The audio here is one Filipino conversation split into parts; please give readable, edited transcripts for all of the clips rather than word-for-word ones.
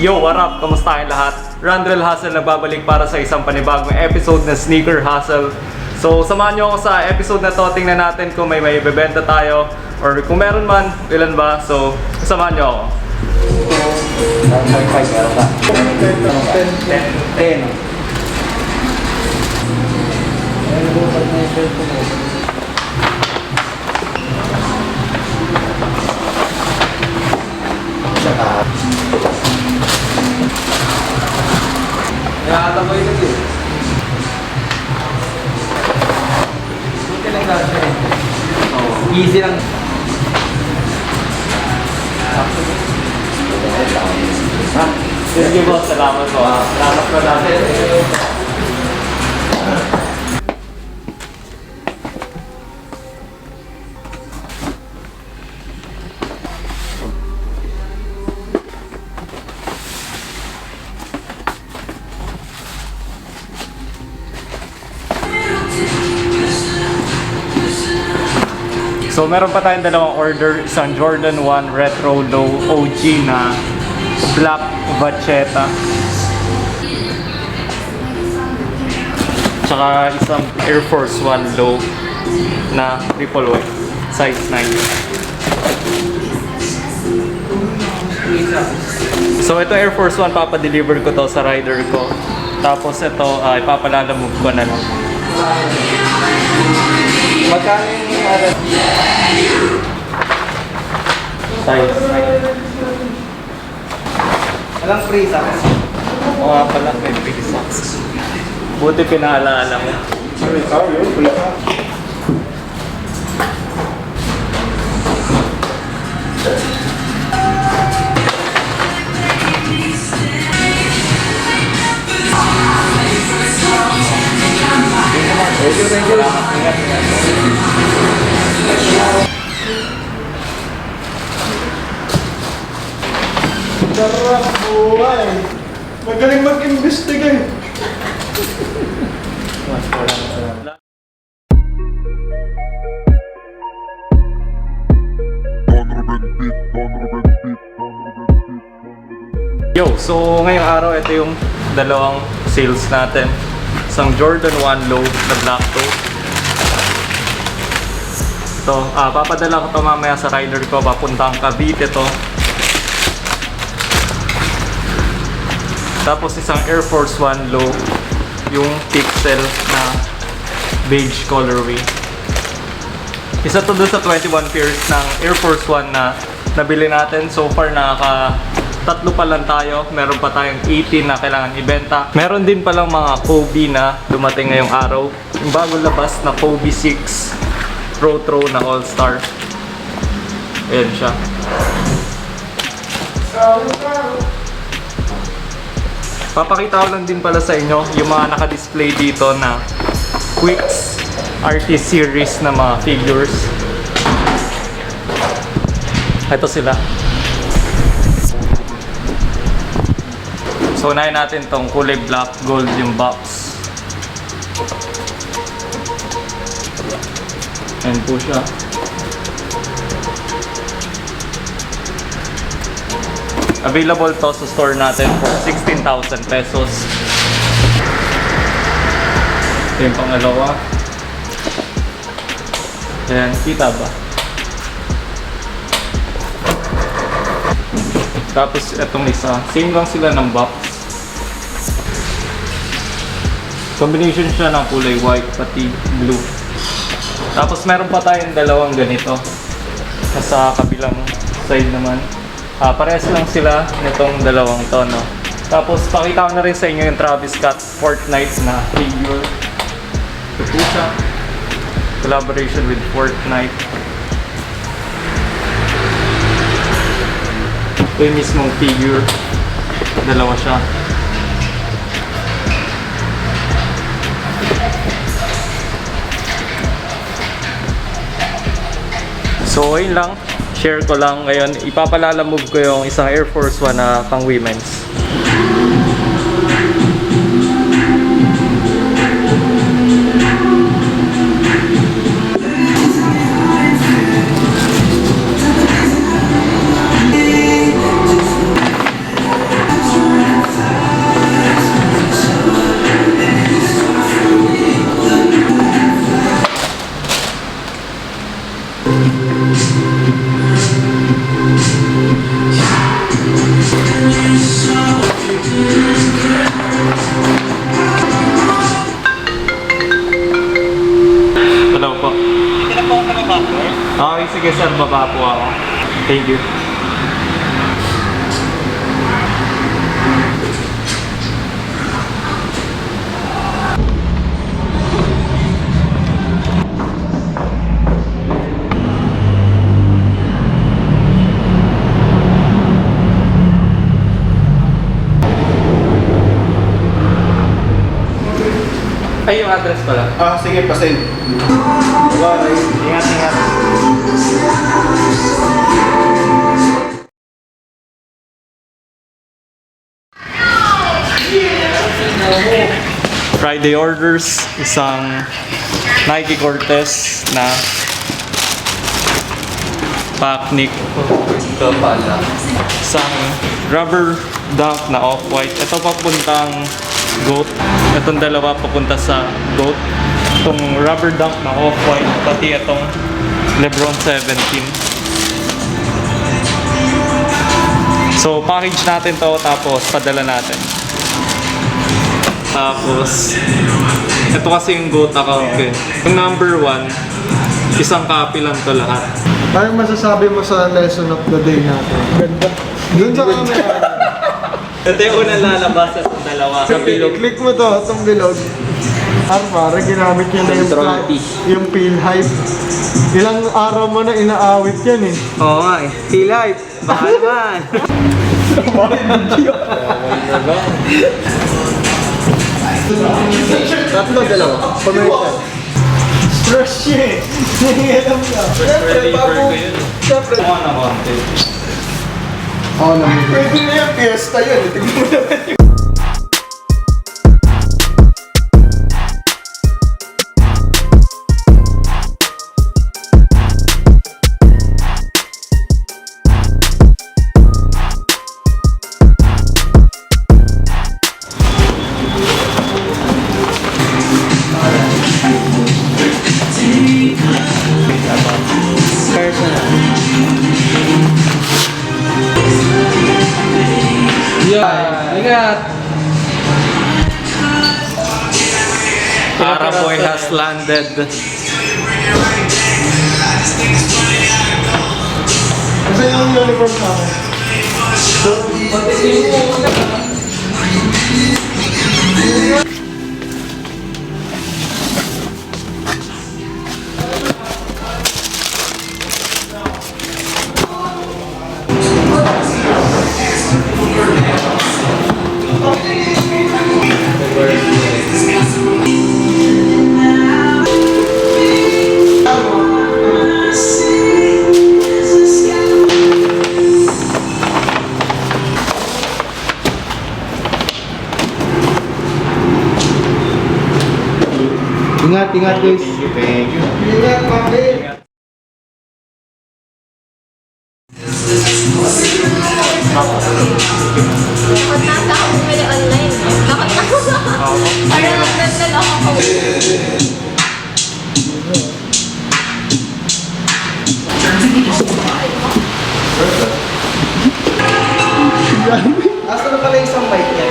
Yo, what up? Kamusta kayong lahat? Rhand Rhelle Hustle nagbabalik para sa isang panibagong episode ng Sneaker Hustle. So, samahan nyo ako sa episode na to. Tingnan natin kung may bebenta tayo or kung meron man, ilan ba. So, samahan nyo ako. 5 meron ka? 10. Nakataboy na din. Buti lang kasi. Easy lang. Sige boss, salamat po. Salamat po natin. So meron pa tayong dalawang order, isang Jordan 1 Retro Low OG na black VACHETTA. Tsaka isang Air Force 1 Low na triple white, size 9. So ito Air Force 1, papadeliver ko to sa rider ko. Tapos ito, ipapalalamove ko na lang. Magkano yung alas? Size 9. Walang free socks. O nga pala, may free socks. Buti pinaalala mo. Sorry, wala ka. Thank you. Sarap buhay! Magaling mag-investigate! Yo, so ngayong araw ito yung dalawang sales natin. Isang Jordan 1 Low na black toe. So, papadala ko to mamaya sa rider ko, papuntang Cavite to. Tapos isang Air Force 1 Low, yung pixel na beige colorway. Isa to doon sa 21 pairs ng Air Force 1 na nabili natin. So far tatlo pa lang tayo. Meron pa tayong 18 na kailangan ibenta. Meron din palang mga Kobe na dumating ngayong araw. Yung bagong labas na Kobe 6 PROTRO na All-Star. Ayan siya. Papakita ko lang din pala sa inyo yung mga naka-display dito na Quicks Artist Series na mga figures. Ito sila. So, unahin natin tong kulay black gold yung box. Ayan po siya. Available to sa store natin for 16,000 pesos. Ito yung pangalawa. Ayan, kita ba? Tapos itong isa, same lang sila ng box. Combination siya ng kulay white pati blue. Tapos meron pa tayong dalawang ganito. Sa kabilang side naman. Parehas lang sila nitong dalawang to, no? Tapos pakita ko na rin sa inyo yung Travis Scott Fortnite na figure. Ito po siya. Collaboration with Fortnite. Ito yung mismong figure. Dalawa siya. So ayun lang, share ko lang ngayon. Ipapalalamove ko yung isang Air Force 1 na pang women's. Okay, sige sir, baba po ako. Thank you. Ay, yung address pala. Ah, sige, pasend. Bye. Ingat, ingat. Friday orders, isang Nike Cortez na Pacnic. Ito pala. Isang rubber dunk na off-white. Ito papuntang GOAT. Itong dalawa papunta sa GOAT. Itong rubber dunk na off-white, pati itong LEBRON 17. So, package natin to, tapos padala natin. Tapos, ito kasi yung GOAT account ko. Yung number 1, isang copy lang to lahat. Anong masasabi mo sa lesson of the day natin? Ganda. Doon sa camera. Ito yung unang lalabas at dalawa. Sa bilog. Click mo to, itong bilog. Para ginamit yun na yung peel hype. Ilang araw mo na inaawit yan eh. Oo nga eh. T-Life. Baka naman. Tatlo, dalawa. Commercial. Stress siya eh. Nangialam ka. Deliver ko yun. Siyempre. Ako na konti. Oo naman. Pwede na yung fiesta yun. Tignan mo naman yung... Ingat. Araboy has landed. Kasi yung uniform namin. Ingat guys. Thank you. Ingat, Mami. Takot na ako bumili online. Takot ako. Parang nagdadal ako. Asa na pala isang bike niya?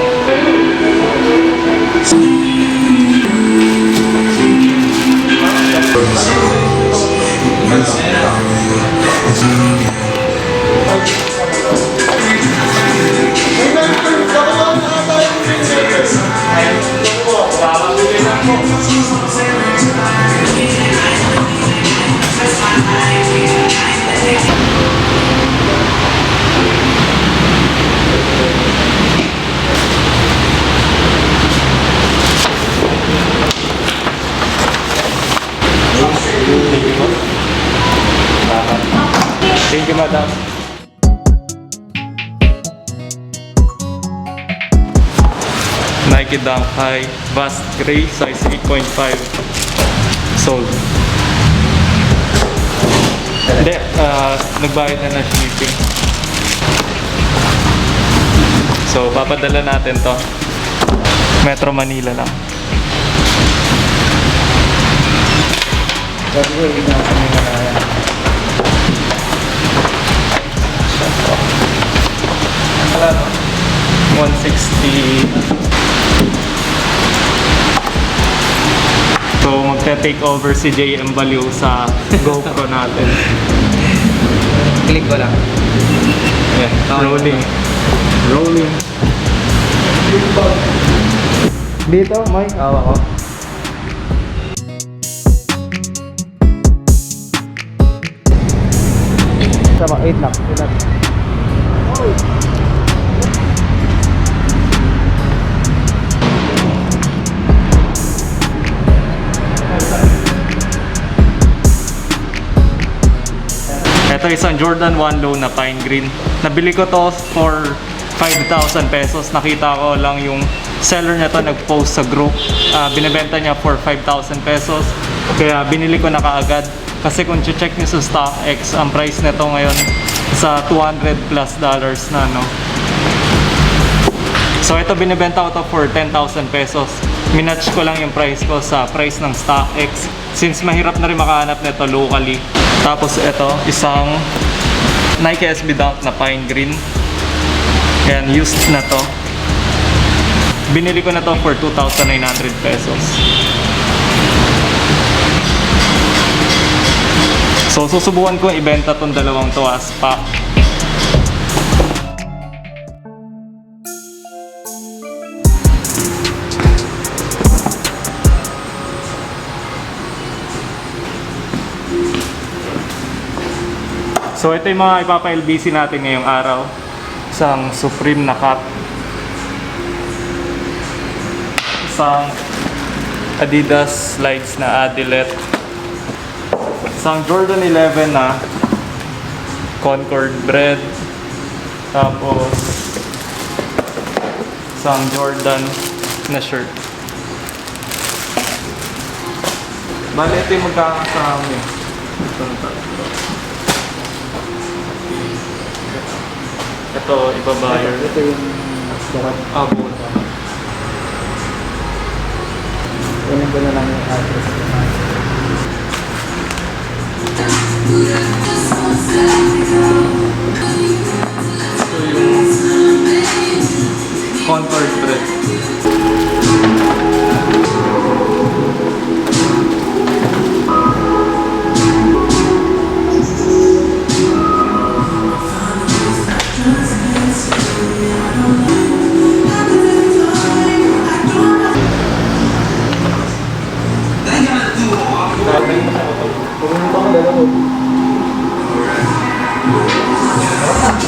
Thank you, madam. Nike Dunk High, Vast Gray, size 8.5. Sold. Hindi, nagbayad na ng shipping. So, papadala natin to. Metro Manila lang. Wala no? 160. So magta-take over si JM Baliw sa GoPro natin. Click ko lang. Yeah, rolling. Rolling. Dito, Mike. Hawak ko. Sama, 8 lang. Ito isang Jordan 1 low na pine green. Nabili ko to for 5,000 pesos. Nakita ko lang yung seller niya to nag-post sa group. Binibenta niya for 5,000 pesos. Kaya binili ko na kaagad. Kasi kung check niyo sa StockX, ang price nito ngayon sa $200 plus na no. So ito binibenta ko to for 10,000 pesos. Minatch ko lang yung price ko sa price ng StockX. Since mahirap na rin makahanap nito locally. Tapos ito, isang Nike SB Dunk na pine green. Yan, used na to. Binili ko na to for 2,900 pesos. So, susubukan ko ibenta tong dalawang to as pack. So, ito yung mga ipapa-LBC natin ngayong araw. Isang Supreme na cap. Isang Adidas slides na Adilette. Isang Jordan 11 na Concord bread. Tapos isang Jordan na shirt. Bale, ito yung magkakasama eh. Ito, iba-buyer. Ito yung sarap. Abot. Kunin ko na lang yung address. Ito yung Concord bread.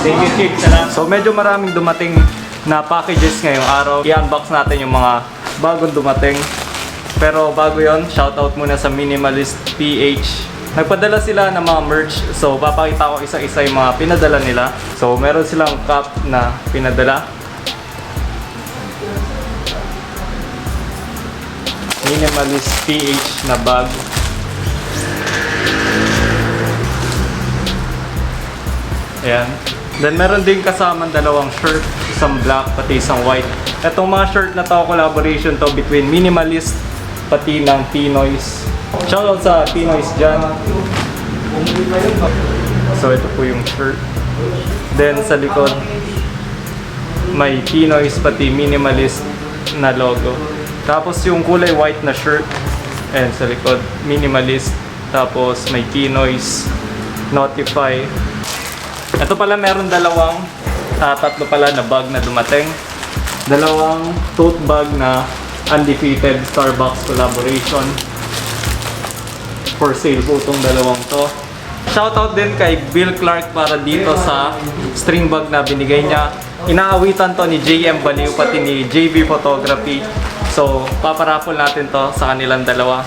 Thank you, Chick. So medyo maraming dumating na packages ngayong araw. I-unbox natin yung mga bagong dumating. Pero bago yon, shoutout muna sa Minimalist PH. Nagpadala sila ng mga merch. So papakita ko isa-isa yung mga pinadala nila. So meron silang cup na pinadala. Minimalist PH na bag. Ayan. Then meron din kasamang dalawang shirt, isang black pati isang white. Itong mga shirt na to, collaboration to between Minimalist pati ng Pinoys. Shoutout sa Pinoys dyan. So ito po yung shirt. Then sa likod, may Pinoys pati Minimalist na logo. Tapos yung kulay white na shirt, and sa likod, Minimalist. Tapos may Pinoys, Notify. Ito pala meron tatlo pala na bag na dumating. Dalawang tote bag na undefeated Starbucks collaboration. For sale po itong dalawang to. Shoutout din kay Bill Clark para dito sa string bag na binigay niya. Inaawitan to ni JM Baliw pati ni JB Photography. So paparapol natin to sa kanilang dalawa.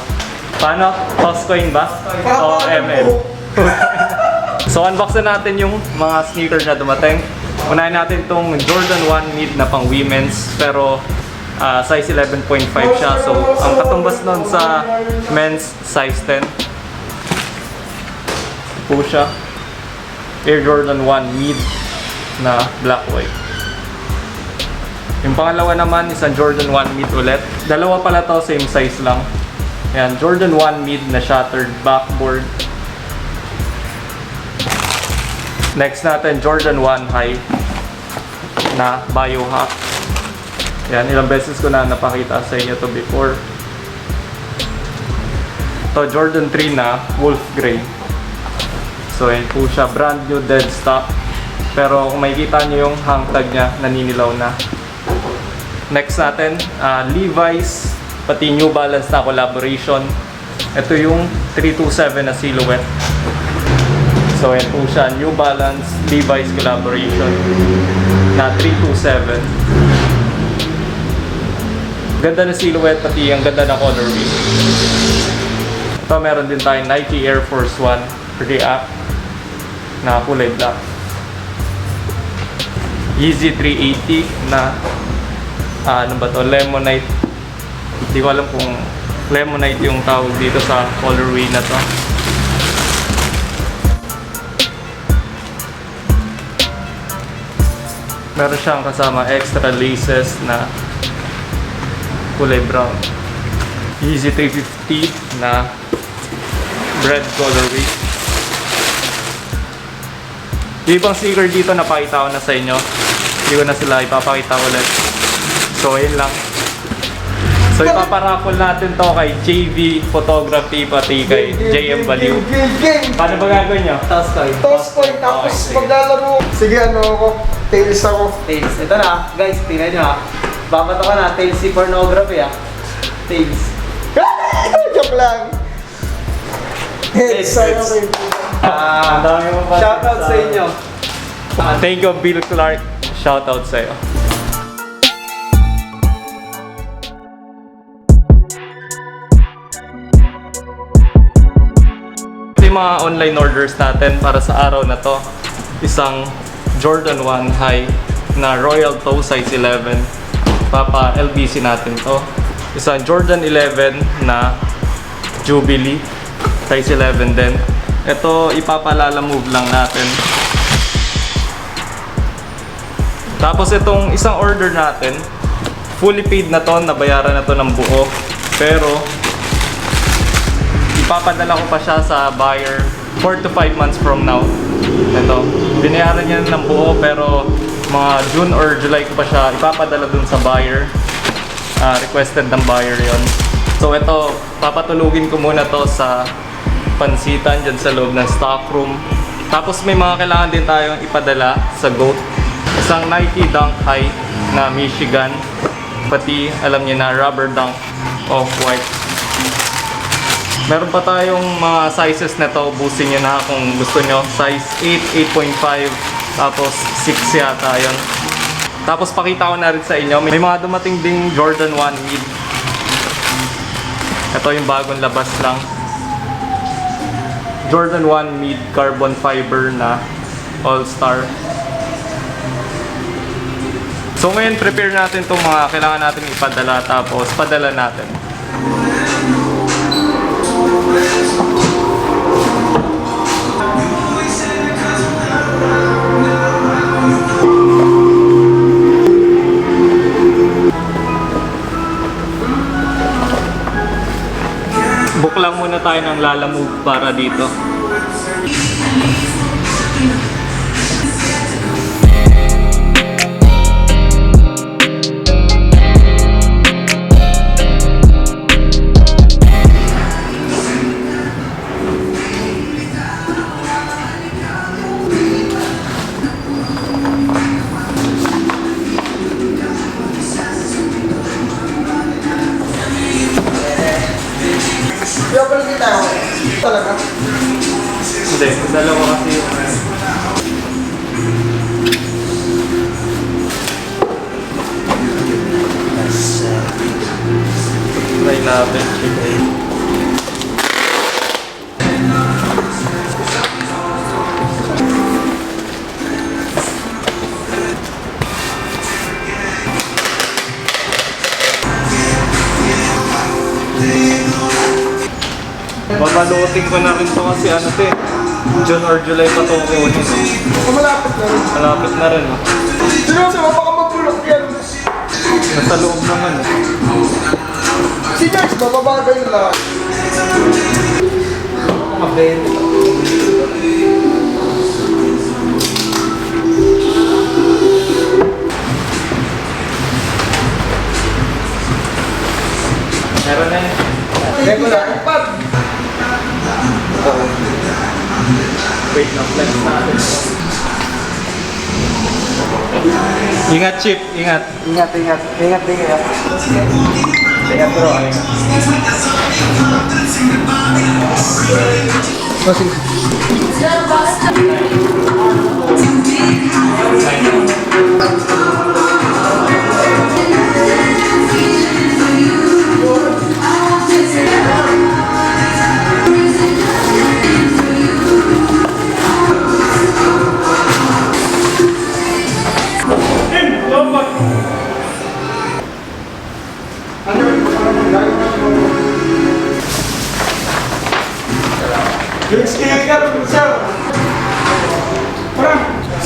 Paano? Toss coin ba? O ML? So unbox na natin yung mga sneakers na dumating. Unahin natin itong Jordan 1 mid na pang women's, pero size 11.5 siya. So ang katumbas nun sa men's size 10. Ito po siya. Air Jordan 1 mid na black white. Yung pangalawa naman isang Jordan 1 mid ulit. Dalawa pala to, same size lang. Ayan, Jordan 1 mid na shattered backboard. Next natin, Jordan 1 high na BIOHACK. Yan, ilang beses ko na napakita sa inyo to before. Ito, Jordan 3 na Wolf Grey. So, yan po siya. Brand new dead stock. Pero kung makikita nyo yung hang tag niya, naninilaw na. Next natin, Levi's, pati New Balance na collaboration. Ito yung 327 na silhouette. So, yan po siya. New Balance, Levi's collaboration na 327. Ganda na silhouette, pati ang ganda na colorway. Ito, meron din tayong Nike Air Force 1 React na kulay black. Yeezy 380 na ano ba to? Lemonite. Hindi ko alam kung Lemonite yung tawag dito sa colorway na to. Meron siyang kasama extra laces na kulay brown. Yeezy 350 na red colorway. Yung ibang sticker dito napakita ko na sa inyo. Hindi ko na sila ipapakita ulit. So, yun lang. So, ipaparaffle natin to kay JV Photography pati kay JM Baliw. Paano ba gagawin nyo? Toss coin. Toss coin, tapos Okay, sige. maglalaro. Sige, ano ako? Tails ako. Tails. Ito na, guys, tingnan nyo ha. Babato ka na, tails si pornography ha. Tails. Joke lang. Heads sa'yo Heads. rin. Ang dami mo pa. Shoutout sa inyo. Thank you, Bill Clark. Shoutout sa'yo. Ito yung mga online orders natin para sa araw na to. Isang Jordan 1 High na Royal Toe size 11. Papa LBC natin to. Isang Jordan 11 na Jubilee size 11 din. Ito ipapalala move lang natin. Tapos itong isang order natin, fully paid na to, nabayaran na to ng buo. Pero ipapadala ko pa siya sa buyer 4 to 5 months from now. Ito, binayaran niya ng buo pero mga June or July ko pa siya ipapadala dun sa buyer. Requested ng buyer yon. So ito, papatulugin ko muna to sa pansitan dyan sa loob ng stock room. Tapos may mga kailangan din tayong ipadala sa GOAT. Isang Nike Dunk High na Michigan. Pati alam niyo na rubber dunk off-white. Meron pa tayong mga sizes na to. Ubusin nyo na kung gusto nyo. Size 8, 8.5, tapos 6 yata yun. Tapos pakita ko na rin sa inyo. May mga dumating ding Jordan 1 mid. Ito yung bagong labas lang. Jordan 1 mid carbon fiber na all-star. So ngayon prepare natin itong mga kailangan natin ipadala tapos padala natin. Book lang muna tayo ng lalamove para dito. Kaya pala kita ako. Talaga? Hindi, dalawa kasi yung try natin. Babalutin ko na rin to kasi ano to eh. June or July pa to kunin. Malapit na rin. Malapit na rin oh. Sino sa baka mabulok yan? Nasa loob naman eh. Si George, bababa ba yung lahat? Mga bento. Meron na yun. Regular. Pad. Wait na, flex natin. Ingat, Chip. Ingat. Ingat din kayo. Ingat, bro.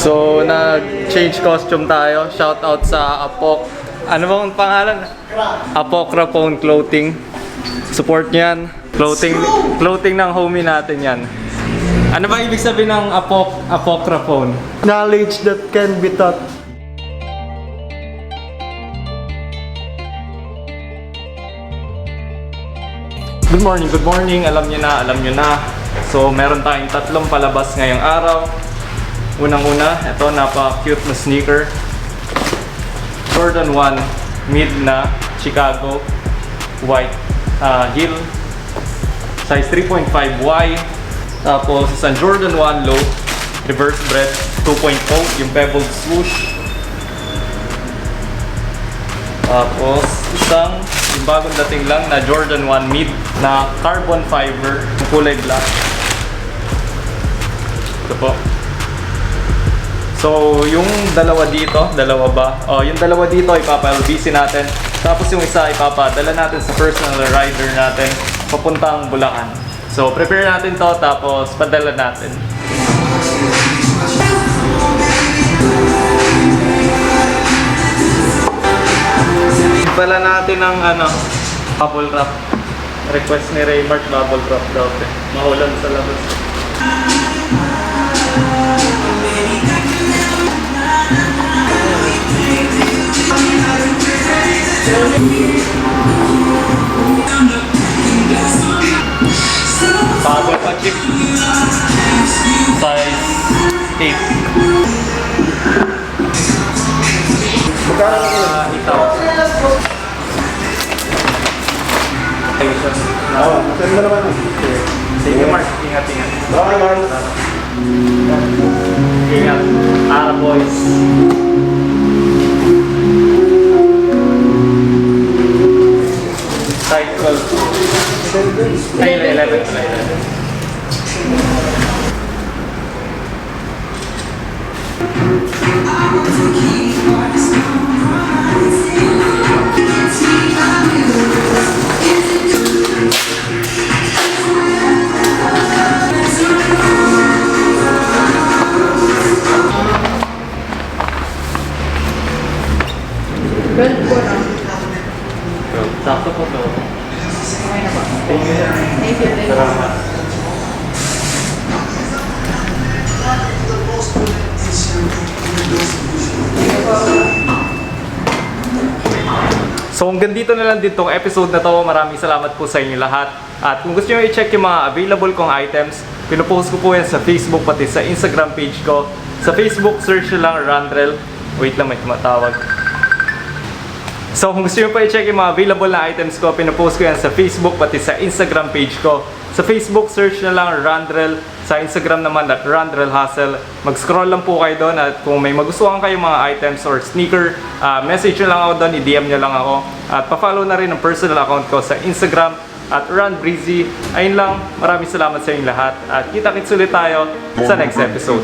So, nag-change costume tayo. Shoutout sa Apok. Ano bang pangalan? Apokra Phone Clothing. Support niyan. Clothing ng homie natin yan. Ano ba ibig sabihin ng Apokra Phone? Knowledge that can be taught. Good morning. Alam nyo na. So, meron tayong tatlong palabas ngayong araw. Unang-una, ito, napaka-cute na sneaker. Jordan 1 mid na Chicago white heel. Size 3.5Y. Tapos, isang Jordan 1 low reverse breadth 2.0, yung pebbled swoosh. Tapos, yung bagong dating lang na Jordan 1 mid na carbon fiber, kulay black. Ito po. So, yung dalawa dito, yung dalawa dito ipapa-LBC natin. Tapos yung isa ipapadala natin sa personal rider natin papuntang Bulacan. So, prepare natin to tapos padala natin. Pala natin ng bubble wrap. Request ni Raymart bubble wrap daw. Mahulan sa labas. Bago pa chip. Size 8. Itaw. Send mo naman. Sige, Mark. Ingat. Okay, Mark. Ingat. Boys. Size 12. Ay, 11. Sakto po to. Thank you. Salamat. So hanggang dito na lang ditong episode na to. Maraming salamat po sa inyo lahat. At kung gusto nyo i-check yung mga available kong items, pinupost ko po yan sa Facebook pati sa Instagram page ko. Sa Facebook, search nyo lang Rhand Rhelle. Wait lang, may tumatawag. So kung gusto nyo pa i-check yung mga available na items ko, pinupost ko yan sa Facebook pati sa Instagram page ko. Sa Facebook, search na lang Rhand Rhelle. Sa Instagram naman at Rhand Rhelle Hustle. Mag-scroll lang po kayo doon at kung may magustuhan kayong mga items or sneaker, message nyo lang ako doon, i-DM nyo lang ako. At pa-follow na rin ang personal account ko sa Instagram at Rhand Breezy. Ayun lang, maraming salamat sa inyong lahat at kita-kits ulit tayo sa next episode.